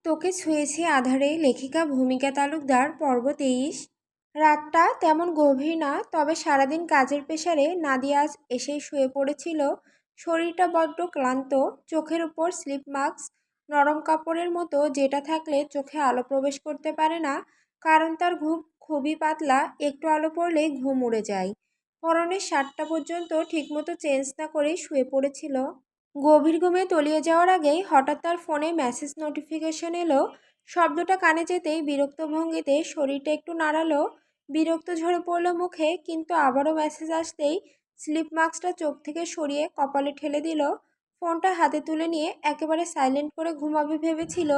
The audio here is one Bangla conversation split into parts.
তোকে ছুঁয়েছি আঁধারে লেখিকা ভূমিকা তালুকদার পর্ব 23। রাতটা তেমন গভীর না, তবে সারাদিন কাজের প্রেসারে নাদিয়া আজ এসেই শুয়ে পড়েছিল। শরীরটা বড্ড ক্লান্ত, চোখের উপর স্লিপ মাস্ক, নরম কাপড়ের মতো যেটা থাকলে চোখে আলো প্রবেশ করতে পারে না, কারণ তার ঘুম খুবই পাতলা, একটু আলো পড়লেই ঘুম উড়ে যায়। পরনের শার্টটা পর্যন্ত ঠিকমতো চেঞ্জ না করেই শুয়ে পড়েছিল। গভীর ঘুমে তলিয়ে যাওয়ার আগেই হঠাৎ তার ফোনে মেসেজ নোটিফিকেশন এলো। শব্দটা কানে যেতেই বিরক্ত ভঙ্গিতে শরীরটা একটু নাড়ালো। বিরক্ত ঝরে পড়ল মুখে, কিন্তু আবারও মেসেজ আসতেই স্লিপ মাস্কটা চোখ থেকে সরিয়ে কপালে ঠেলে দিল। ফোনটা হাতে তুলে নিয়ে একেবারে সাইলেন্ট করে ঘুমাবে ভেবেছিল,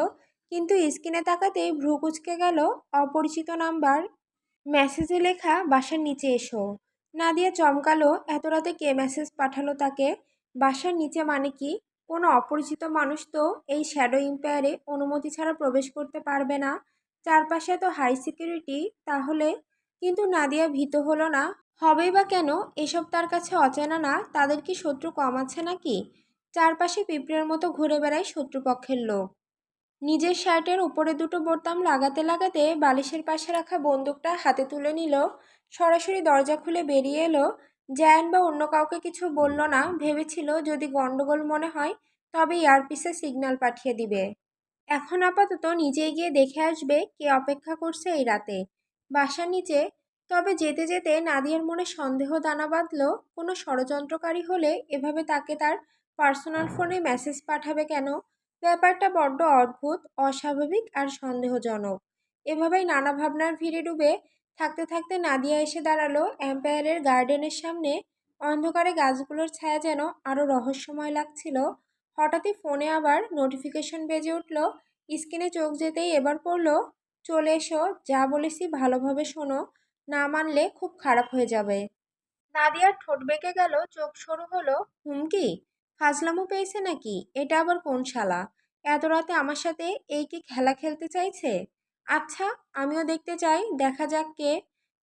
কিন্তু স্ক্রিনে তাকাতেই ভ্রু কুঁচকে গেল। অপরিচিত নাম্বার। মেসেজে লেখা, বাসার নিচে এসো। নাদিয়া চমকালো, এত রাতে কে মেসেজ পাঠালো তাকে? বাসার নিচে মানে কি? কোনো অপরিচিত মানুষ তো এই শ্যাডো এম্পায়ারে অনুমতি ছাড়া প্রবেশ করতে পারবে না। চারপাশে তো হাই সিকিউরিটি, তাহলে? কিন্তু নাদিয়া ভীত হলো না। হবেই বা কেন? এসব তার কাছে অচেনা না, তাদের কি শত্রু কম আছে নাকি? চারপাশে পিঁপড়ের মতো ঘুরে বেড়ায় শত্রুপক্ষের লোক। নিজের শার্টের উপরে দুটো বোতাম লাগাতে লাগাতে বালিশের পাশে রাখা বন্দুকটা হাতে তুলে নিল। সরাসরি দরজা খুলে বেরিয়ে এলো। জায়ান বা অন্য কাউকে কিছু বলল না, ভেবেছিল যদি গন্ডগোল মনে হয় তবে ইয়ারপিসে সিগন্যাল পাঠিয়ে দিবে। এখন আপাতত নিজেই গিয়ে দেখে আসবে কে অপেক্ষা করছে এই রাতে বাসার নিচে। তবে যেতে যেতে নাদিয়ার মনে সন্দেহ দানা বাঁধল, কোনো ষড়যন্ত্রকারী হলে এভাবে তাকে তার পার্সোনাল ফোনে মেসেজ পাঠাবে কেন? ব্যাপারটা বড্ড অদ্ভুত, অস্বাভাবিক আর সন্দেহজনক। এভাবেই নানা ভাবনার ভিড়ে ডুবে থাকতে থাকতে নাদিয়া এসে দাঁড়ালো এম্পায়ারের গার্ডেনের সামনে। অন্ধকারে গাছগুলোর ছায়া যেন আরও রহস্যময় লাগছিল। হঠাৎই ফোনে আবার নোটিফিকেশন বেজে উঠল। স্ক্রিনে চোখ যেতেই এবার পড়ল, চলে এসো, যা বলেছি ভালোভাবে শোনো, না মানলে খুব খারাপ হয়ে যাবে। নাদিয়ার ঠোঁট বেঁকে গেল, চোখ সরু হলো। হুমকি? ফাজলামো পেয়েছে নাকি? এটা আবার কোন শালা? এত রাতে আমার সাথে এই কি খেলা খেলতে চাইছে? আচ্ছা, আমিও দেখতে চাই, দেখা যাক কে।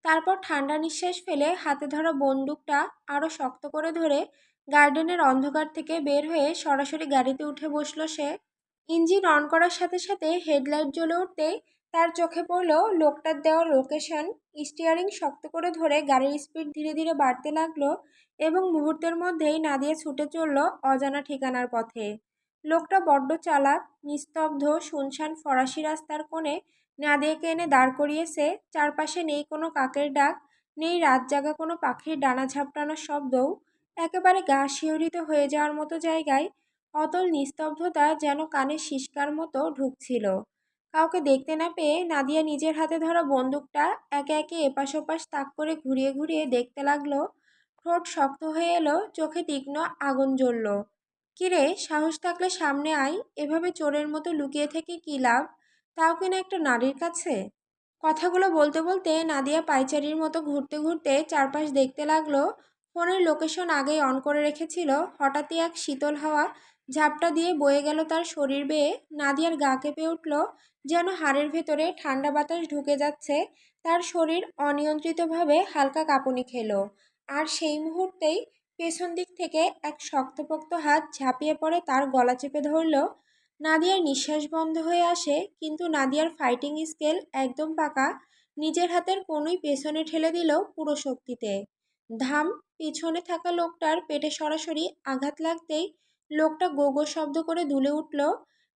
তারপর ঠান্ডা নিঃশ্বাস ফেলে হাতে ধরা বন্দুকটা আরো শক্ত করে ধরে গার্ডেনের অন্ধকার থেকে বের হয়ে সরাসরি গাড়িতে উঠে বসলো সে। ইঞ্জিন অন করার সাথে সাথে হেডলাইট জ্বলে উঠতেই তার চোখে পড়ল লোকটার দেওয়া লোকেশন। স্টিয়ারিং শক্ত করে ধরে গাড়ির স্পিড ধীরে ধীরে বাড়তে লাগলো এবং মুহূর্তের মধ্যেই নাদিয়া ছুটে চলল অজানা ঠিকানার পথে। লোকটা বড্ড চালাক। নিস্তব্ধ শুনশান ফরাসি রাস্তার কোণে নাদিয়াকে এনে দাঁড় করিয়েছে। চারপাশে নেই কোনো কাকের ডাক, নেই রাত জাগা কোনো পাখির ডানা ঝাপটানোর শব্দও। একেবারে গা শিহরিত হয়ে যাওয়ার মতো জায়গায়। অতল নিস্তব্ধতা যেন কানে শিশকার মতো ঢুকছিল। কাউকে দেখতে না পেয়ে নাদিয়া নিজের হাতে ধরা বন্দুকটা একে একে এপাশ ওপাশ তাক করে ঘুরিয়ে ঘুরিয়ে দেখতে লাগলো। ঠোঁট শক্ত হয়ে এলো, চোখে তীক্ষ্ণ আগুন জ্বলল। কিরে, সাহস থাকলে সামনে আয়, এভাবে চোরের মতো লুকিয়ে থেকে কী লাভ, তাও কিনা একটা নারীর কাছে? কথাগুলো বলতে বলতে নাদিয়া পায়চারির মতো ঘুরতে ঘুরতে চারপাশ দেখতে লাগলো। ফোনের লোকেশন আগেই অন করে রেখেছিল। হঠাৎই এক শীতল হাওয়া ঝাপটা দিয়ে বয়ে গেল তার শরীর বেয়ে। নাদিয়ার গা কেঁপে উঠল, যেন হাড়ের ভেতরে ঠান্ডা বাতাস ঢুকে যাচ্ছে। তার শরীর অনিয়ন্ত্রিতভাবে হালকা কাঁপুনি খেলো। আর সেই মুহূর্তেই পেছন দিক থেকে এক শক্তপোক্ত হাত ঝাঁপিয়ে পড়ে তার গলা চেপে ধরল। নাদিয়ার নিঃশ্বাস বন্ধ হয়ে আসে, কিন্তু নাদিয়ার ফাইটিং স্কেল একদম পাকা। নিজের হাতের কনুই পেছনে ঠেলে দিল পুরো শক্তিতে। ধাম। পিছনে থাকা লোকটার পেটে সরাসরি আঘাত লাগতেই লোকটা গো গো শব্দ করে দুলে উঠল।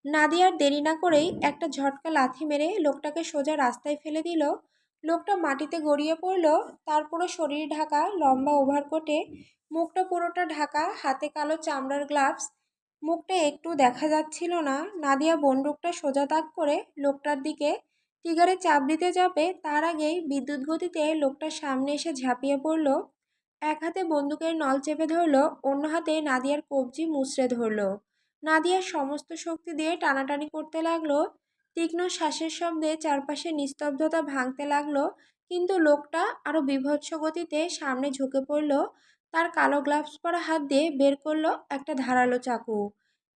নাদিয়ার দেরি না করেই একটা ঝটকা লাথি মেরে লোকটাকে সোজা রাস্তায় ফেলে দিল। লোকটা মাটিতে গড়িয়ে পড়ল। তার পুরো শরীর ঢাকা লম্বা ওভারকোটে, মুখটা পুরোটা ঢাকা, হাতে কালো চামড়ার গ্লাভস। মুখটা একটু দেখা যাচ্ছিল না। নাদিয়া বন্দুকটা সোজা তাক করে লোকটার দিকে টিগারে চাপ দিতে যাবে, তার আগেই বিদ্যুৎ গতিতে লোকটার সামনে এসে ঝাঁপিয়ে পড়ল। এক হাতে বন্দুকের নল চেপে ধরল, অন্য হাতে নাদিয়ার কবজি মুচড়ে ধরল। নাদিয়ার সমস্ত শক্তি দিয়ে টানাটানি করতে লাগলো। তীক্ষ্ণ শ্বাসের শব্দে চারপাশে নিস্তব্ধতা ভাঙতে লাগলো। কিন্তু লোকটা আরো বীভৎস গতিতে সামনে ঝুঁকে পড়ল। তার কালো গ্লাভস পরা হাত দিয়ে বের করলো একটা ধারালো চাকু।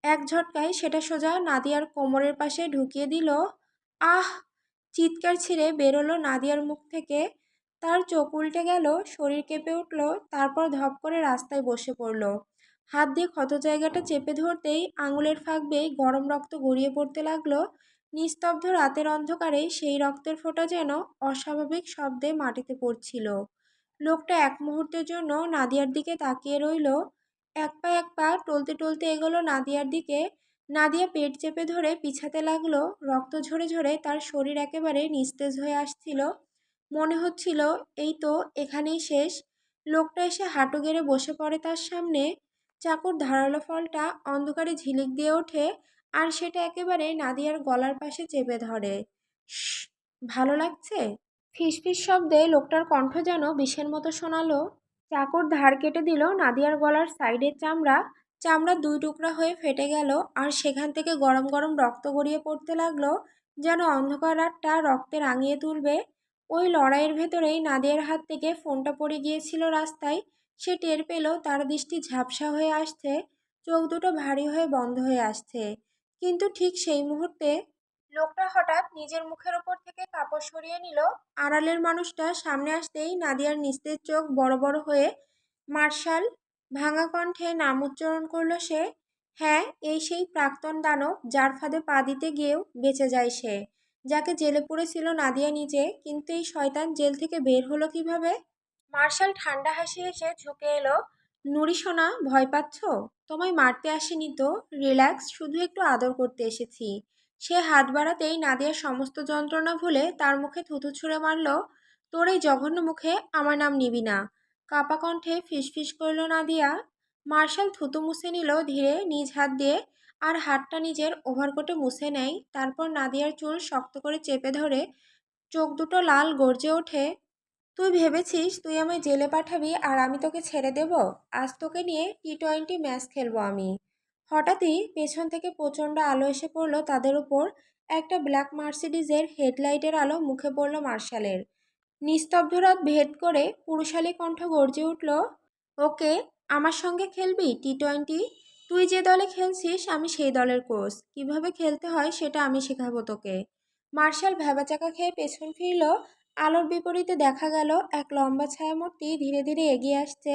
এক ঝটকায় সেটা সোজা নাদিয়ার কোমরের পাশে ঢুকিয়ে দিল। আহ! চিৎকার ছিঁড়ে বেরোলো নাদিয়ার মুখ থেকে। তার চোখ উল্টে গেল, শরীর কেঁপে উঠল, তারপর ধপ করে রাস্তায় বসে পড়ল। হাত দিয়ে ক্ষত জায়গাটা চেপে ধরতেই আঙুলের ফাঁক বেয়ে গরম রক্ত গড়িয়ে পড়তে লাগলো। নিস্তব্ধ রাতের অন্ধকারে সেই রক্তের ফোঁটা যেন অস্বাভাবিক শব্দে মাটিতে পড়ছিল। লোকটা এক মুহূর্তের জন্য নাদিয়ার দিকে তাকিয়ে রইল। এক পা টলতে টলতে এগোলো নাদিয়ার দিকে। নাদিয়া পেট চেপে ধরে পিছাতে লাগলো। রক্ত ঝরে ঝরে তার শরীর একেবারে নিস্তেজ হয়ে আসছিল। মনে হচ্ছিল এই তো এখানেই শেষ। লোকটা এসে হাঁটু গেড়ে বসে পড়ে তার সামনে। চাকুর ধারালো ফলটা অন্ধকারে ঝিলিক দিয়ে ওঠে, আর সেটা একেবারে নাদিয়ার গলার পাশে চেপে ধরে। "শ্, ভালো লাগছে?" ফিসফিস শব্দে লোকটার কণ্ঠ যেন বিষের মতো শোনালো। চাকুর ধার কেটে দিল নাদিয়ার গলার সাইডের চামড়া। চামড়া দুই টুকরা হয়ে ফেটে গেল, আর সেখান থেকে গরম গরম রক্ত গড়িয়ে পড়তে লাগলো, যেন অন্ধকার রাতটা রক্তে রাঙিয়ে তুলবে। ওই লড়াইয়ের ভেতরেই নাদিয়ার হাত থেকে ফোনটা পড়ে গিয়েছিল রাস্তায়। সে টের পেল তার দৃষ্টি ঝাপসা হয়ে আসছে, চোখ দুটো ভারী হয়ে বন্ধ হয়ে আসছে। কিন্তু ঠিক সেই মুহূর্তে লোকটা হঠাৎ নিজের মুখের ওপর থেকে কাপড় সরিয়ে নিল। আড়ালের মানুষটা সামনে আসতেই নাদিয়ার নিস্তেজ চোখ বড় বড় হয়ে মার্শাল ভাঙা কণ্ঠে নাম উচ্চারণ করল সে। হ্যাঁ, এই সেই প্রাক্তন দানব যার ফাঁদে পা দিতে গিয়েও বেঁচে যায় সে, যাকে জেলে পুরেছিল নাদিয়া নিজে। কিন্তু এই শয়তান জেল থেকে বের হলো কিভাবে? মার্শাল ঠান্ডা হাসি হেসে ঝুঁকে এলো। নুরি সোনা, ভয় পাচ্ছ? তোমায় মারতে আসিনি তো, রিল্যাক্স, শুধু একটু আদর করতে এসেছি। সে হাত বাড়াতেই নাদিয়ার সমস্ত যন্ত্রণা ভুলে তার মুখে থুতু ছুঁড়ে মারল। তোর এই জঘন্য মুখে আমার নাম নিবি না, কাপা কণ্ঠে ফিসফিস করল নাদিয়া। মার্শাল থুতু মুছে নিল ধীরে নিজ হাত দিয়ে, আর হাতটা নিজের ওভারকোটে মুছে নেয়। তারপর নাদিয়ার চুল শক্ত করে চেপে ধরে, চোখ দুটো লাল গর্জে ওঠে। তুই ভেবেছিস তুই আমায় জেলে পাঠাবি আর আমি তোকে ছেড়ে দেব? আজ তোকে নিয়ে টি-20 ম্যাচ খেলবো আমি। হঠাৎই পেছন থেকে প্রচণ্ড আলো এসে পড়ল তাদের উপর। একটা ব্ল্যাক মার্সিডিজের হেডলাইটের আলো মুখে পড়ল মার্শালের। নিস্তব্ধ রাত ভেদ করে পুরুষালী কণ্ঠ গর্জে উঠল, ওকে, আমার সঙ্গে খেলবি টি-20? তুই যে দলে খেলছিস আমি সেই দলের কোচ। কিভাবে খেলতে হয় সেটা আমি শেখাবো তোকে। মার্শাল ভ্যাবাচাকা খেয়ে পেছন ফিরল। আলোর বিপরীতে দেখা গেল এক লম্বা ছায়ামূর্তি ধীরে ধীরে এগিয়ে আসছে।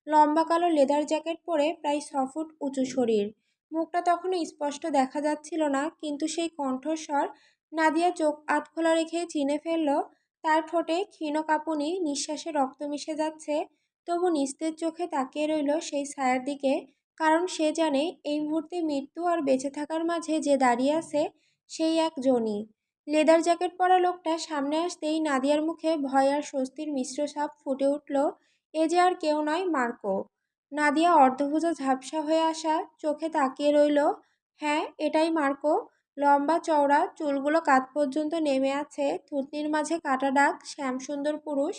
লম্বা কালো লেদার জ্যাকেট পরে, প্রায় 6 ফুট উঁচু শরীর। মুখটা তখনও স্পষ্ট দেখা যাচ্ছিল না, কিন্তু সেই কণ্ঠস্বর নাদিয়া চোখ আধ খোলা রেখে চিনে ফেলল। তার ঠোঁটে ক্ষীণ কাঁপুনি, নিঃশ্বাসে রক্ত মিশে যাচ্ছে। তবু নিস্তেজ চোখে তাকিয়ে রইল সেই ছায়ার দিকে, কারণ সে জানে এই মুহূর্তে মৃত্যু আর বেঁচে থাকার মাঝে যে দাঁড়িয়ে আছে সেই এক জনি। লেদার জ্যাকেট পরা লোকটা সামনে আসতেই নাদিয়ার মুখে ভয় আর স্বস্তির মিশ্র ছাপ ফুটে উঠল। এ যে আর কেউ নয়, মার্কো। নাদিয়া অর্ধভুজা ঝাপসা হয়ে আসা চোখে তাকিয়ে রইল। হ্যাঁ, এটাই মার্কো। লম্বা চওড়া, চুলগুলো কাঁধ পর্যন্ত নেমে আছে, থুতনির মাঝে কাটা দাগ, শ্যামসুন্দর পুরুষ।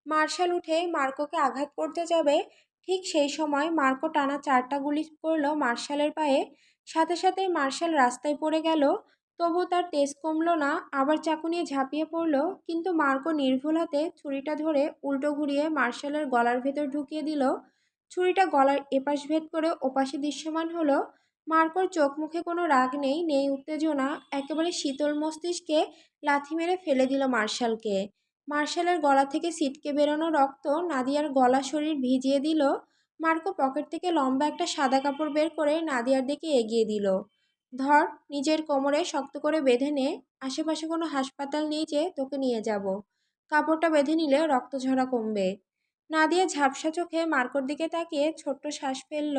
মার্শাল উঠে মার্কোকে আঘাত করতে যাবে, ঠিক সেই সময় মার্কো টানা 4টা গুলি করল মার্শালের পায়ে। সাথে সাথেই মার্শাল রাস্তায় পড়ে গেল। তবু তার তেজ কমল না, আবার চাকু নিয়ে ঝাঁপিয়ে পড়ল। কিন্তু মার্কো নির্ভুল হাতে ছুরিটা ধরে উল্টো ঘুরিয়ে মার্শালের গলার ভেতর ঢুকিয়ে দিল। ছুরিটা গলার এপাশ ভেদ করে ওপাশে দৃশ্যমান হলো। মার্কোর চোখ মুখে কোনো রাগ নেই, নেই উত্তেজনা, একেবারে শীতল মস্তিষ্কে লাথি মেরে ফেলে দিল মার্শালকে। মার্শালের গলা থেকে ছিটকে বেরোনো রক্ত নাদিয়ার গলা শরীর ভিজিয়ে দিল। মার্কো পকেট থেকে লম্বা একটা সাদা কাপড় বের করে নাদিয়ার দিকে এগিয়ে দিল। ধর, নিজের কোমরে শক্ত করে বেঁধে নে। আশেপাশে কোনো হাসপাতাল নেই যে তোকে নিয়ে যাব। কাপড়টা বেঁধে নিলে রক্ত ঝরা কমবে। নাদিয়া ঝাপসা চোখে মার্কোর দিকে তাকিয়ে ছোট্ট শ্বাস ফেলল।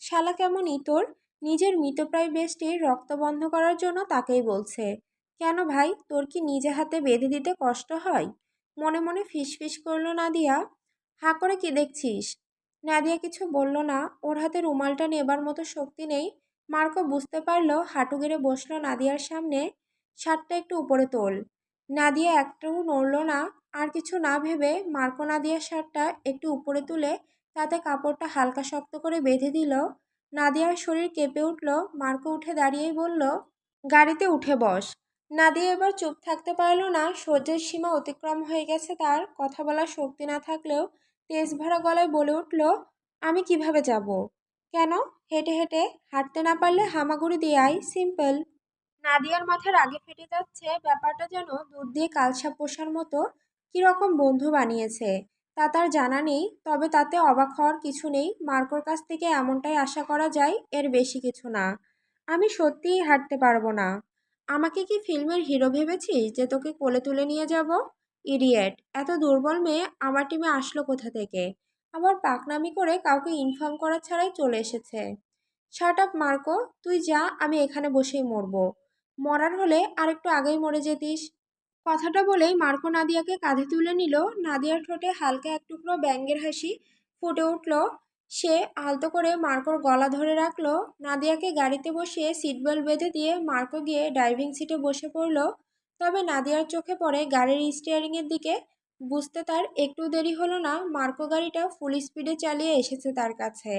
শালা কেমন ইতর, নিজের মৃতপ্রায় বেষ্টির রক্ত বন্ধ করার জন্য তাকেই বলছে। কেন ভাই, তোর কি নিজে হাতে বেঁধে দিতে কষ্ট হয়? মনে মনে ফিসফিস করল নাদিয়া। হাঁ করে কি দেখছিস? নাদিয়া কিছু বলল না, ওর হাতে রুমালটা নেবার মতো শক্তি নেই। মার্কো বুঝতে পারল, হাঁটু গেড়ে বসল নাদিয়ার সামনে। শার্টটা একটু উপরে তোল। নাদিয়া একটু নড়ল না। আর কিছু না ভেবে মার্কো নাদিয়ার শার্টটা একটু উপরে তুলে তাতে কাপড়টা হালকা শক্ত করে বেঁধে দিল। নাদিয়ার শরীর কেঁপে উঠল। মার্কো উঠে দাঁড়িয়েই বলল, গাড়িতে উঠে বস। নাদিয়া এবার চুপ থাকতে পারল না, সহ্যের সীমা অতিক্রম হয়ে গেছে তার। কথা বলার শক্তি না থাকলেও তেজ ভরা গলায় বলে উঠল, আমি কিভাবে যাব? কেন? হেঁটে হেঁটে। হাঁটতে না পারলে হামাগুড়ি দিয়ে আয়, সিম্পল। নাদিয়ার মাথা রাগে ফেটে যাচ্ছে। ব্যাপারটা যেন দুধ দিয়ে কালসাপ পোষার মতো। কিরকম বন্ধু বানিয়েছে তা তার জানা নেই, তবে তাতে অবাক হওয়ার কিছু নেই। মার্কোর কাছ থেকে এমনটাই আশা করা যায়, এর বেশি কিছু না। আমি সত্যিই হাঁটতে পারবো না। আমাকে কি ফিল্মের হিরো ভেবেছিস যে তোকে কোলে তুলে নিয়ে যাব? ইডিয়েট! এত দুর্বল মেয়ে আমার টিমে আসলো কোথা থেকে? আবার পাকনামি করে কাউকে ইনফর্ম করা ছাড়াই চলে এসেছে। শাট আপ মার্কো, তুই যা, আমি এখানে বসেই মরবো। মরার হলে আরেকটু আগেই মরে যেতিস। কথাটা বলেই মার্কো নাদিয়াকে কাঁধে তুলে নিল। নাদিয়ার ঠোঁটে হালকা এক টুকরো ব্যঙ্গের হাসি ফুটে উঠল। সে আলতো করে মার্কোর গলা ধরে রাখলো। নাদিয়াকে গাড়িতে বসিয়ে সিট বেল্ট বেঁধে দিয়ে মার্কো গিয়ে ড্রাইভিং সিটে বসে পড়ল। তবে নাদিয়ার চোখে পড়ে গাড়ির স্টিয়ারিংয়ের দিকে। বুঝতে তার একটু দেরি হলো না, মার্কো গাড়িটা ফুল স্পিডে চালিয়ে এসেছে তার কাছে।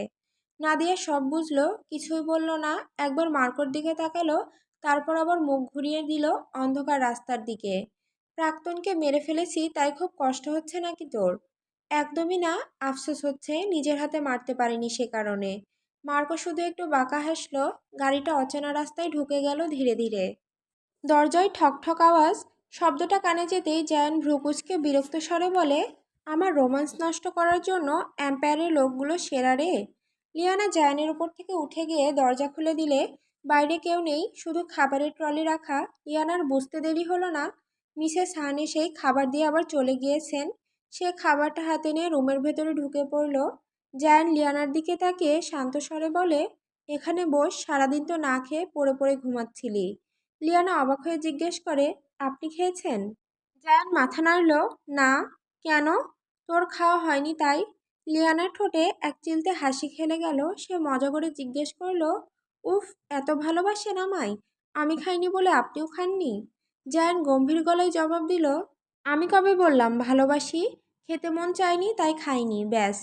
নাদিয়া সব বুঝলো, কিছুই বলল না। একবার মার্কোর দিকে তাকালো, তারপর আবার মুখ ঘুরিয়ে দিল অন্ধকার রাস্তার দিকে। প্রাক্তনকে মেরে ফেলেছি তাই খুব কষ্ট হচ্ছে নাকি তোর? একদমই না, আফসোস হচ্ছে নিজের হাতে মারতে পারিনি সে কারণে। মার্কো শুধু একটু বাঁকা হাসলো। গাড়িটা অচেনা রাস্তায় ঢুকে গেল ধীরে ধীরে। দরজায় ঠকঠক আওয়াজ। শব্দটা কানে যেতেই জায়ান ভ্রুকুচকে বিরক্ত স্বরে বলে, আমার রোম্যান্স নষ্ট করার জন্য এম্পায়ারের লোকগুলো সেরা রে। লিয়ানা জায়ানের উপর থেকে উঠে গিয়ে দরজা খুলে দিলে। বাইরে কেউ নেই, শুধু খাবারের ট্রলি রাখা। লিয়ানার বুঝতে দেরি হলো না, মিসেস হান এসেই খাবার দিয়ে আবার চলে গিয়েছেন। সে খাবারটা হাতে নিয়ে রুমের ভেতরে ঢুকে পড়ল। জায়ান লিয়ানার দিকে তাকিয়ে শান্ত স্বরে বলে, এখানে বস, সারাদিন তো না খেয়ে পড়ে পড়ে ঘুমাচ্ছিলি। লিয়ানা অবাক হয়ে জিজ্ঞেস করে, আপনি খেয়েছেন? জায়ান মাথা নাড়ল। না। কেন? তোর খাওয়া হয়নি তাই। লিয়ানার ঠোঁটে এক চিলতে হাসি খেলে গেল। সে মজা করে জিজ্ঞেস করল, উফ, এত ভালোবাসেন আমায়? আমি খাইনি বলে আপনিও খাননি? জায়ান গম্ভীর গলায় জবাব দিল, আমি কবে বললাম ভালোবাসি? খেতে মন চায়নি তাই খাইনি, ব্যাস।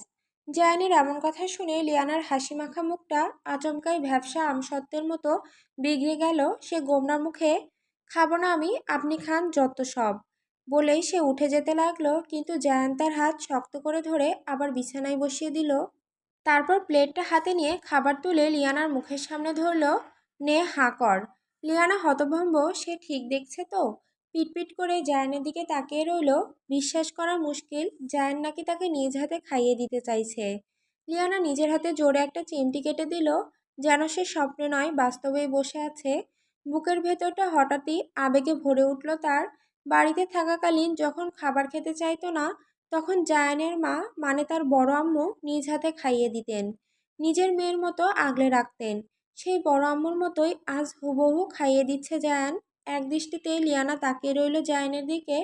জায়ানের এমন কথা শুনে লিয়ানার হাসি মাখা মুখটা আচমকাই ভ্যাপসা আমসত্ত্বের মতো বিগড়ে গেল। সে গোমরা মুখে, খাবো না আমি, আপনি খান যত সব, বলেই সে উঠে যেতে লাগলো। কিন্তু জায়ান তার হাত শক্ত করে ধরে আবার বিছানায় বসিয়ে দিল। তারপর প্লেটটা হাতে নিয়ে খাবার তুলে লিয়ানার মুখের সামনে ধরল। নে, হাঁ কর। লিয়ানা হতভম্ব, সে ঠিক দেখছে তো? পিটপিট করে জায়ানের দিকে তাকিয়ে রইল। বিশ্বাস করা মুশকিল, জায়ান নাকি তাকে নিজ হাতে খাইয়ে দিতে চাইছে। লিয়ানা নিজের হাতে জোরে একটা চিমটি কেটে দিল, যেন সে স্বপ্নে নয় বাস্তবেই বসে আছে। বুকের ভেতরটা হঠাৎই আবেগে ভরে উঠল তার। বাড়িতে থাকাকালীন যখন খাবার খেতে চাইতো না, তখন জায়ানের মা, মানে তার বড় আম্মু, নিজ হাতে খাইয়ে দিতেন। নিজের মেয়ের মতো আগলে রাখতেন। সেই বড় আম্মুর মতোই আজ হুবহু খাইয়ে দিচ্ছে জায়ান। একদৃষ্টিতে লিয়ানা তাকিয়ে রইল জায়ানের দিকে।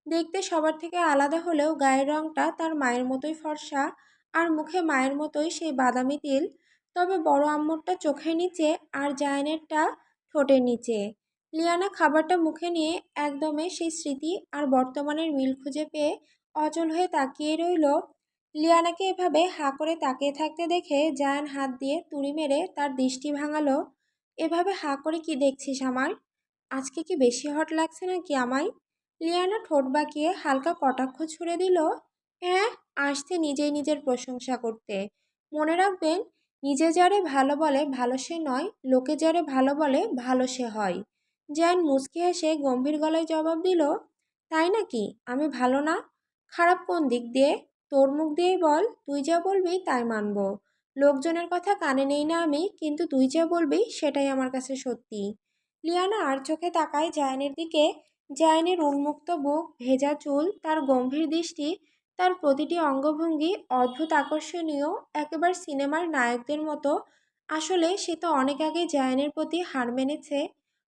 দেখতে সবার থেকে আলাদা হলেও গায়ের রংটা তার মায়ের মতোই ফর্সা, আর মুখে মায়ের মতোই সেই বাদামি তিল। তবে বড় আম্মুরটা চোখের নিচে আর জায়ানেরটা ঠোঁটের নিচে। লিয়ানা খাবারটা মুখে নিয়ে একদমে সেই স্মৃতি আর বর্তমানের মিল খুঁজে পেয়ে অচল হয়ে তাকিয়ে রইল। লিয়ানাকে এভাবে হাঁ করে তাকিয়ে থাকতে দেখে জায়ান হাত দিয়ে তুড়ি মেরে তার দৃষ্টি ভাঙালো। এভাবে হাঁ করে কি দেখছিস আমার? আজকে কি বেশি হট লাগছে নাকি আমায়? লিয়ানা ঠোঁট বাঁকিয়ে হালকা কটাক্ষ ছুড়ে দিল। হ্যাঁ, আসতে নিজেই নিজের প্রশংসা করতে। মনে রাখবেন, নিজে যারে ভালো বলে ভালো সে নয়, লোকে যারে ভালো বলে ভালো সে হয়। জায়ান মুচকি হেসে গম্ভীর গলায় জবাব দিল, তাই নাকি? আমি ভালো না? খারাপ কোন দিক দিয়ে? তোর মুখ দিয়েই বল, তুই যা বলবি তাই মানব। লোকজনের কথা কানে নেই না আমি, কিন্তু তুই যা বলবি সেটাই আমার কাছে সত্যি। লিয়ানা আর চোখে তাকায় জায়ানের দিকে। জায়ানের উন্মুক্ত বুক, ভেজা চুল, তার গম্ভীর দৃষ্টি, তার প্রতিটি অঙ্গভঙ্গি অদ্ভুত আকর্ষণীয়, একেবারে সিনেমার নায়কদের মতো। আসলে সে তো অনেক আগে জায়ানের প্রতি হার মেনেছে।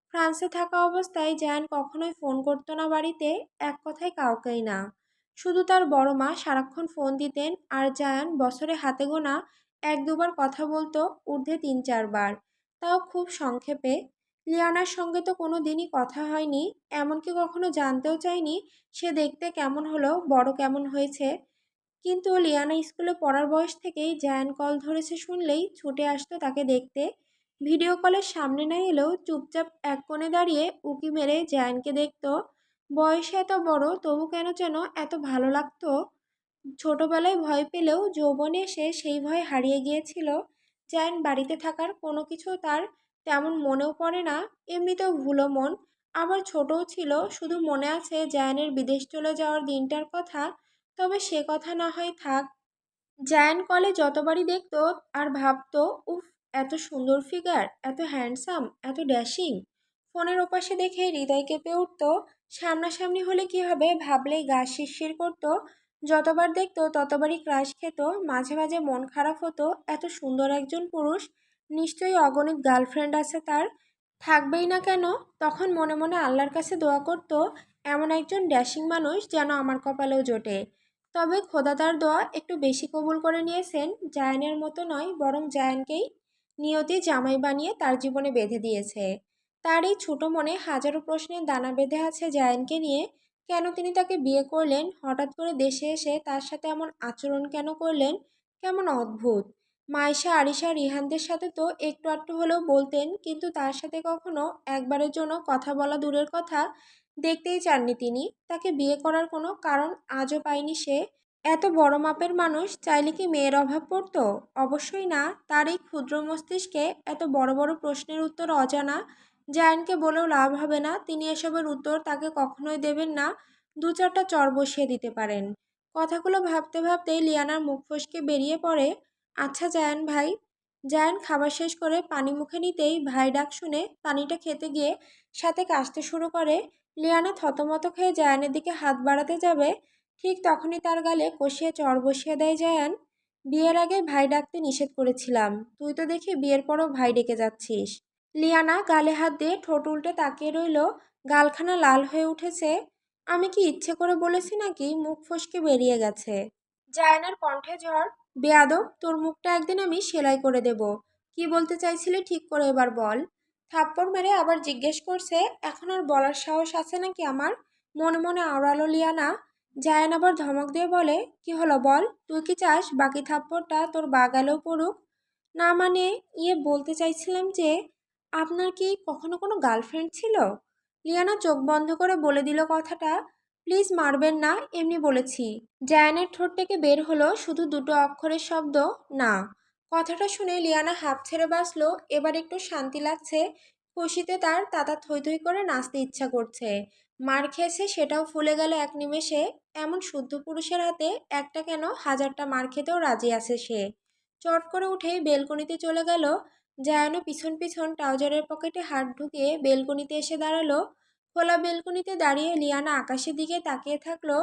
ফ্রান্সে থাকা অবস্থায় জায়ান কখনোই ফোন করতো না বাড়িতে, এক কথায় কাউকেই না। শুধু তার বড় মা সারাক্ষণ ফোন দিতেন, আর জায়ান বছরে হাতে গোনা এক দুবার কথা বলতো, ঊর্ধ্বে ৩-৪ বার, তাও খুব সংক্ষেপে। লিয়ানার সঙ্গে তো কোনো দিনই কথা হয়নি, এমনকি কখনো জানতেও চায়নি সে দেখতে কেমন হলো, বড় কেমন হয়েছে। কিন্তু লিয়ানা স্কুলে পড়ার বয়স থেকেই জায়ান কল ধরেছে শুনলেই ছুটে আসতো তাকে দেখতে। ভিডিও কলের সামনে না এলেও চুপচাপ এক কোণে দাঁড়িয়ে উঁকি মেরে জায়ানকে দেখতো। বয়সে এত বড়, তবু কেন যেন এত ভালো লাগতো। ছোটবেলায় ভয় পেলেও যৌবনে এসে সেই ভয় হারিয়ে গিয়েছিল। জায়ান বাড়িতে থাকার কোনো কিছু তার তেমন মনেও পড়ে না, এমনিতেও ভুলো মন। আবার ছোটও ছিল, শুধু মনে আছে জায়ানের বিদেশ চলে যাওয়ার দিনটার কথা। তবে সে কথা না হয় থাক। জায়ান কলে যতবারই দেখতো আর ভাবতো, উফ, এত সুন্দর ফিগার, এত হ্যান্ডসাম, এত ড্যাশিং। ফোনের ওপাশে দেখে হৃদয় কেঁপে উঠত। সামনাসামনি হলে কি হবে ভাবলেই গা শিরশির করত। যতবার দেখতো ততবারই ক্রাশ খেত। মাঝে মাঝে মন খারাপ হতো, এত সুন্দর একজন পুরুষ, নিশ্চয়ই অগণিত গার্লফ্রেন্ড আছে তার, থাকবেই না কেন। তখন মনে মনে আল্লাহর কাছে দোয়া করত, এমন একজন ড্যাশিং মানুষ যেন আমার কপালেও জোটে। তবে খোদা তার দোয়া একটু বেশি কবুল করে নিয়েছেন। জায়ানের মতো নয়, বরং জায়ানকেই নিয়তি জামাই বানিয়ে তার জীবনে বেঁধে দিয়েছে। তার এই ছোট মনে হাজারো প্রশ্নের দানা বেঁধে আছে জায়ানকে নিয়ে। কেন তিনি তাকে বিয়ে করলেন, হঠাৎ করে দেশে এসে তার সাথে এমন আচরণ কেন করলেন, কেমন অদ্ভুত। মাইশা, আরিশা, রিহানদের সাথে তো একটু আধটু হলেও বলতেন, কিন্তু তার সাথে কখনো একবারের জন্য কথা বলা দূরের কথা, দেখতেই চাননি তিনি। তাকে বিয়ে করার কোনো কারণ আজও পায়নি সে। এত বড় মাপের মানুষ চাইলে কি মেয়ের অভাব পড়তো? অবশ্যই না। তার এই ক্ষুদ্র মস্তিষ্কে এত বড় বড় প্রশ্নের উত্তর অজানা। জায়ানকে বলেও লাভ হবে না, তিনি এসবের উত্তর তাকে কখনোই দেবেন না। দু চারটা চর বসিয়ে দিতে পারেন। কথাগুলো ভাবতে ভাবতেই লিয়ানার মুখ ফসকে বেরিয়ে পড়ে, আচ্ছা জায়ান ভাই। জায়ান খাবার শেষ করে পানি মুখে নিতেই ভাই ডাক শুনে পানিটা খেতে গিয়ে সাথে কাশতে শুরু করে। লিয়ানা থতমত খেয়ে জায়ানের দিকে হাত বাড়াতে যাবে, ঠিক তখনই তার গালে কষিয়ে চড় বসিয়ে দেয় জায়ান। বিয়ের আগে ভাই ডাকতে নিষেধ করেছিলাম, তুই তো দেখি বিয়ের পরও ভাই ডেকে যাচ্ছিস। লিয়ানা গালে হাত দিয়ে ঠোঁট উল্টে তাকিয়ে রইল, গালখানা লাল হয়ে উঠেছে। আমি কি ইচ্ছে করে বলেছি নাকি মুখ ফসকে বেরিয়ে গেছে? জায়ানের কণ্ঠে ঝড়। বেয়াদব, তোর মুখটা একদিন আমি সেলাই করে দেব। কি বলতে চাইছিলি ঠিক করে এবার বল। থাপ্পড় মেরে আবার জিজ্ঞেস করছে, এখন আর বলার সাহস আছে নাকি আমার? মনে মনে আওড়ালো লিয়ানা। জায়ান আবার ধমক দিয়ে বলে, কি হলো বল, তুই কি চাস বাকি থাপ্পড়টা তোর বাগালেও পড়ুক? না মানে, বলতে চাইছিলাম যে, আপনার কি কখনো কোনো গার্লফ্রেন্ড ছিল? লিয়ানা চোখ বন্ধ করে বলে দিল কথাটা। প্লিজ মারবেন না, এমনি বলেছি। জায়ানের ঠোঁট থেকে বের হলো শুধু দুটো অক্ষরের শব্দ, না। কথাটা শুনে লিয়ানা হাঁপ ছেড়ে বাঁচল। এবার একটু শান্তি লাগছে। খুশিতে তার তাতা থই থই করে নাচতে ইচ্ছা করছে। মার খেয়েছে সেটাও ফুলে গেল এক নিমেষে। এমন শুদ্ধ পুরুষের হাতে একটা কেন, হাজারটা মার খেতেও রাজি আছে সে। চট করে উঠেই বেলকনিতে চলে গেল। জায়ানও পিছন পিছন ট্রাউজারের পকেটে হাত ঢুকিয়ে বেলকনিতে এসে দাঁড়ালো। খোলা বেলকনিতে দাঁড়িয়ে লিয়ানা আকাশের দিকে তাকিয়ে থাকলো,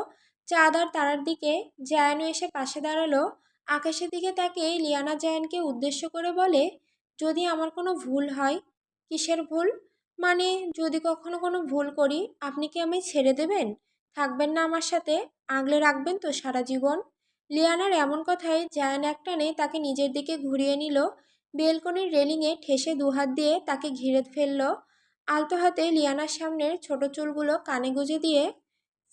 চাঁদ আর তারার দিকে। জায়ানও এসে পাশে দাঁড়ালো। আকাশের দিকে তাকিয়ে লিয়ানা জায়ানকে উদ্দেশ্য করে বলে, যদি আমার কোনো ভুল হয়। কিসের ভুল? মানে, যদি কখনো কোনো ভুল করি, আপনি কি আমায় ছেড়ে দেবেন? থাকবেন না আমার সাথে? আগলে রাখবেন তো সারা জীবন? লিয়ানার এমন কথায় জায়ান একটানে তাকে নিজের দিকে ঘুরিয়ে নিল। বেলকনির রেলিংয়ে ঠেসে দুহাত দিয়ে তাকে ঘিরে ফেলল। আলতো হাতে লিয়ানার সামনের ছোট চুলগুলো কানে গুজে দিয়ে,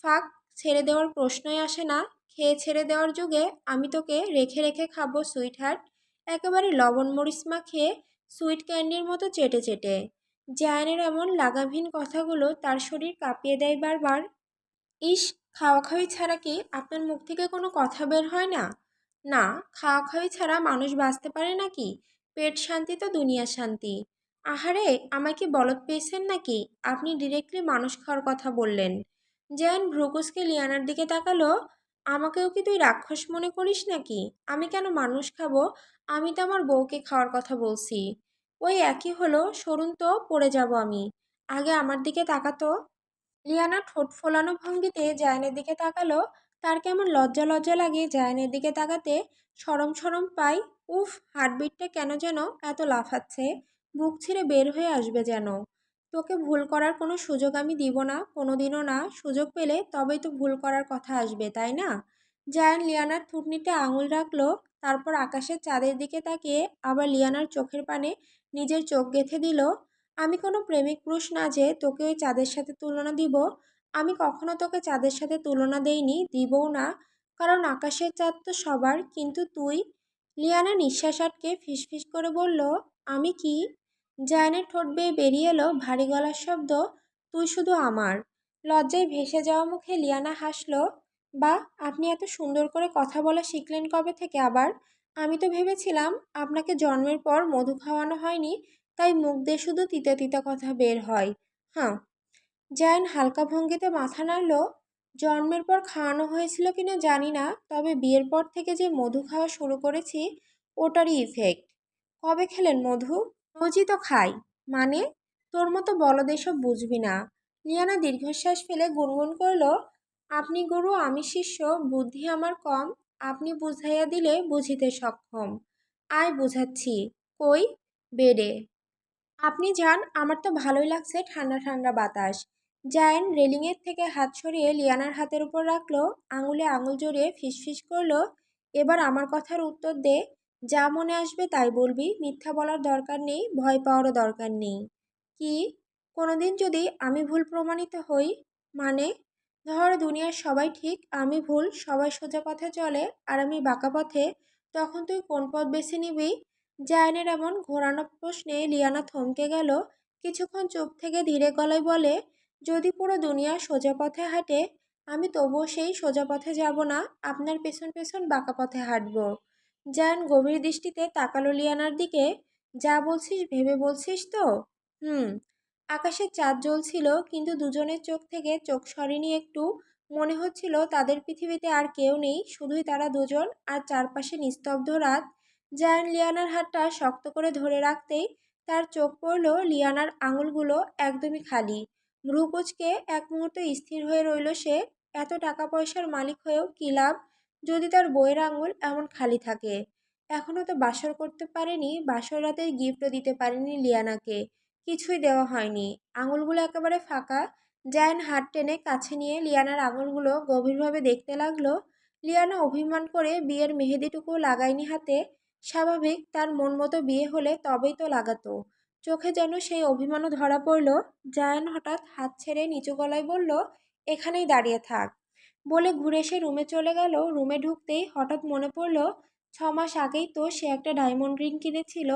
ফাঁক ছেড়ে দেওয়ার প্রশ্নই আসে না। খেয়ে ছেড়ে দেওয়ার যুগে আমি তোকে রেখে রেখে খাবো সুইট হার্ট। একেবারে লবণ মরিচ মাখিয়ে সুইট ক্যান্ডির মতো চেটে চেটে। জায়ানের এমন লাগামহীন কথাগুলো তার শরীর কাঁপিয়ে দেয় বারবার। ইস, খাওয়াখাওয়ি ছাড়া কি আপনার মুখ থেকে কোনো কথা বের হয় না? না, খাওয়াখাওয়ি ছাড়া মানুষ বাঁচতে পারে নাকি? পেট শান্তি তো দুনিয়া শান্তি। আহারে, আমায় কি বলদ পেয়েছেন নাকি? আপনি ডিরেক্টলি মানুষ খাওয়ার কথা বললেন। জ্যান ভ্রুকুসকে লিয়ানার দিকে তাকালো। আমাকেও কি তুই রাক্ষস মনে করিস নাকি? আমি কেন মানুষ খাবো? আমি তো আমার বউকে খাওয়ার কথা বলছি। ওই একই হলো, সরুন তো, পড়ে যাব আমি। আগে আমার দিকে তাকাতো। লিয়ানা ঠোঁট ফোলানো ভঙ্গিতে জায়ানের দিকে তাকালো। তার কেমন লজ্জা লজ্জা লাগে জায়ানের দিকে তাকাতে। সরম সরম পাই। উফ, হার্টবিটটা কেন যেন এত লাফাচ্ছে, বুক ছিঁড়ে বের হয়ে আসবে যেন। তোকে ভুল করার কোনো সুযোগ আমি দিব না, কোনোদিনও না। সুযোগ পেলে তবেই তো ভুল করার কথা আসবে, তাই না? জায়ান লিয়ানার থুতনিতে আঙুল রাখলো। তারপর আকাশের চাঁদের দিকে তাকিয়ে আবার লিয়ানার চোখের পানে নিজের চোখ গেঁথে দিল। আমি কোনো প্রেমিক পুরুষ না যে তোকে ওই চাঁদের সাথে তুলনা দিব। আমি কখনো তোকে চাঁদের সাথে তুলনা দেইনি, দিবও না। কারণ আকাশের চাঁদ তো সবার, কিন্তু তুই। লিয়ানা নিঃশ্বাস আটকে ফিসফিস করে বলল, আমি কি? জায়ানের ঠোঁট বেয়ে বেরিয়ে এলো ভারী গলার শব্দ, তুই শুধু আমার। লজ্জায় ভেসে যাওয়া মুখে লিয়ানা হাসলো। বা, আপনি এত সুন্দর করে কথা বলা শিখলেন কবে থেকে আবার? আমি তো ভেবেছিলাম আপনাকে জন্মের পর মধু খাওয়ানো হয়নি, তাই মুখ দিয়ে শুধু তিতা তিতা কথা বের হয়। হ্যাঁ। জায়ান হালকা ভঙ্গিতে মাথা নাড়ল। জন্মের পর খাওয়ানো হয়েছিল কিনা জানি না, তবে বিয়ের পর থেকে যে মধু খাওয়া শুরু করেছি, ওটারই ইফেক্ট। কবে খেলেন মধু? রোজই তো খাই। মানে? তোর মতো বলদ এসব বুঝবি না। লিয়ানা দীর্ঘশ্বাস ফেলে গুনগুন করল, আপনি গুরু আমি শিষ্য, বুদ্ধি আমার কম, আপনি বুঝাইয়া দিলে বুঝিতে সক্ষম। আয় বুঝাচ্ছি। কই? বেডে। আপনি যান, আমার তো ভালোই লাগছে ঠান্ডা ঠান্ডা বাতাস। জায়ান রেলিংয়ের থেকে হাত সরিয়ে লিয়ানার হাতের উপর রাখলো, আঙুলে আঙুল জড়িয়ে ফিসফিস করলো, এবার আমার কথার উত্তর দে। যা মনে আসবে তাই বলবি, মিথ্যা বলার দরকার নেই, ভয় পাওয়ারও দরকার নেই। কি? কোনোদিন যদি আমি ভুল প্রমাণিত হই? মানে? ধর দুনিয়ার সবাই ঠিক, আমি ভুল, সবাই সোজা পথে চলে আর আমি বাঁকা পথে, তখন তুই কোন পথ বেছে নিবি? জায়ানের এমন ঘোরানো প্রশ্নে লিয়ানা থমকে গেল। কিছুক্ষণ চুপ থেকে ধীরে গলায় বলে, যদি পুরো দুনিয়া সোজা পথে হাঁটে, আমি তবুও সেই সোজা পথে যাব না, আপনার পেছন পেছন বাঁকা পথে হাঁটব। জায়ান গভীর দৃষ্টিতে তাকালো লিয়ানার দিকে। যা বলছিস ভেবে বলছিস তো? হুম। আকাশে চাঁদ জ্বলছিল, কিন্তু দুজনের চোখ থেকে চোখ সরেনি একটু। মনে হচ্ছিল তাদের পৃথিবীতে আর কেউ নেই, শুধুই তারা দুজন, আর চারপাশে নিস্তব্ধ রাত। জায়ান লিয়ানার হাতটা শক্ত করে ধরে রাখতেই তার চোখ পড়ল লিয়ানার আঙুলগুলো একদমই খালি। ভ্রু কুঁচকে এক মুহূর্ত স্থির হয়ে রইল সে। এত টাকা পয়সার মালিক হয়েও কী লাভ, যদি তার বইয়ের আঙুল এমন খালি থাকে? এখনও তো বাসর করতে পারেনি, বাসর রাতের গিফটও দিতে পারেনি লিয়ানাকে। কিছুই দেওয়া হয়নি, আঙুলগুলো একেবারে ফাঁকা। জায়ান হাত টেনে কাছে নিয়ে লিয়ানার আঙুলগুলো গভীরভাবে দেখতে লাগলো। লিয়ানা অভিমান করে বিয়ের মেহেদিটুকু লাগায়নি হাতে। স্বাভাবিক, তার মন মতো বিয়ে হলে তবেই তো লাগাতো। চোখে যেন সেই অভিমানও ধরা পড়ল। জায়ান হঠাৎ হাত ছেড়ে নিচু গলায় বলল, এখানেই দাঁড়িয়ে থাক। বলে ঘুরে এসে রুমে চলে গেল। রুমে ঢুকতেই হঠাৎ মনে পড়ল 6 মাস আগেই তো সে একটা ডায়মন্ড রিং কিনেছিল।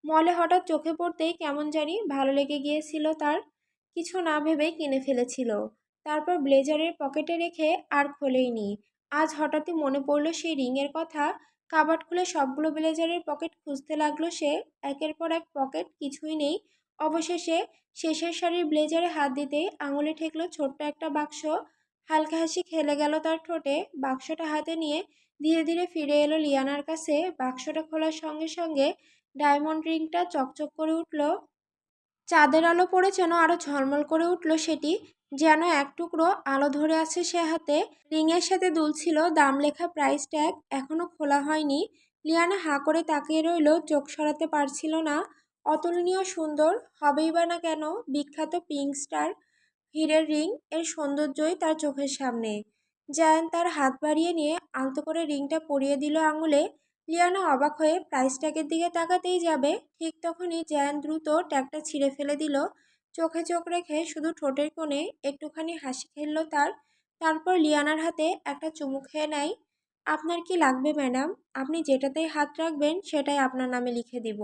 মলে হঠাৎ চোখে পড়তেই কেমন জানি ভালো লেগে গিয়েছিল তার। কিছু না ভেবেই কিনে ফেলেছিল। তারপর ব্লেজারের পকেটে রেখে আর খোলেইনি। আজ হঠাৎই মনে পড়ল সেই রিংয়ের কথা। কাবার্ড খুলে সবগুলো ব্লেজারের পকেট খুঁজতে লাগলো সে। একের পর এক পকেট, কিছুই নেই। অবশেষে শেষের সারির ব্লেজারে হাত দিতেই আঙুলে ঠেকলো ছোট্ট একটা বাক্স। হালকা হাসি খেলে গেল তার ঠোঁটে। বাক্সটা হাতে নিয়ে ধীরে ধীরে ফিরে এলো লিয়ানার কাছে। বাক্সটা খোলার সঙ্গে সঙ্গে ডায়মন্ড রিংটা চকচক করে উঠল। চাঁদের আলো পড়ে যেন আরো ঝলমল করে উঠল সেটি। যেন এক টুকরো আলো ধরে আছে সে হাতে। রিংয়ের সাথে দুলছিল দাম লেখা প্রাইস ট্যাগ, এখনো খোলা হয়নি। লিয়ানা হাঁ করে তাকিয়ে রইল, চোখ সরাতে পারছিল না। অতুলনীয় সুন্দর হবেই বা না কেন, বিখ্যাত পিঙ্ক স্টার হীরের রিং, এর সৌন্দর্যই তার চোখের সামনে। জায়ান তার হাত বাড়িয়ে নিয়ে আলতো করে রিংটা পরিয়ে দিল আঙুলে। লিয়ানা অবাক হয়ে প্রাইস ট্যাগের দিকে তাকাতেই যাবে, ঠিক তখনই জায়ান দ্রুত ট্যাগটা ছিঁড়ে ফেলে দিল। চোখে চোখ রেখে শুধু ঠোঁটের কোণে একটুখানি হাসি খেলল তার। তারপর লিয়ানার হাতে একটা চুমু খেয়ে নেয়। আপনার কি লাগবে ম্যাডাম? আপনি যেটাতেই হাত রাখবেন সেটাই আপনার নামে লিখে দিব।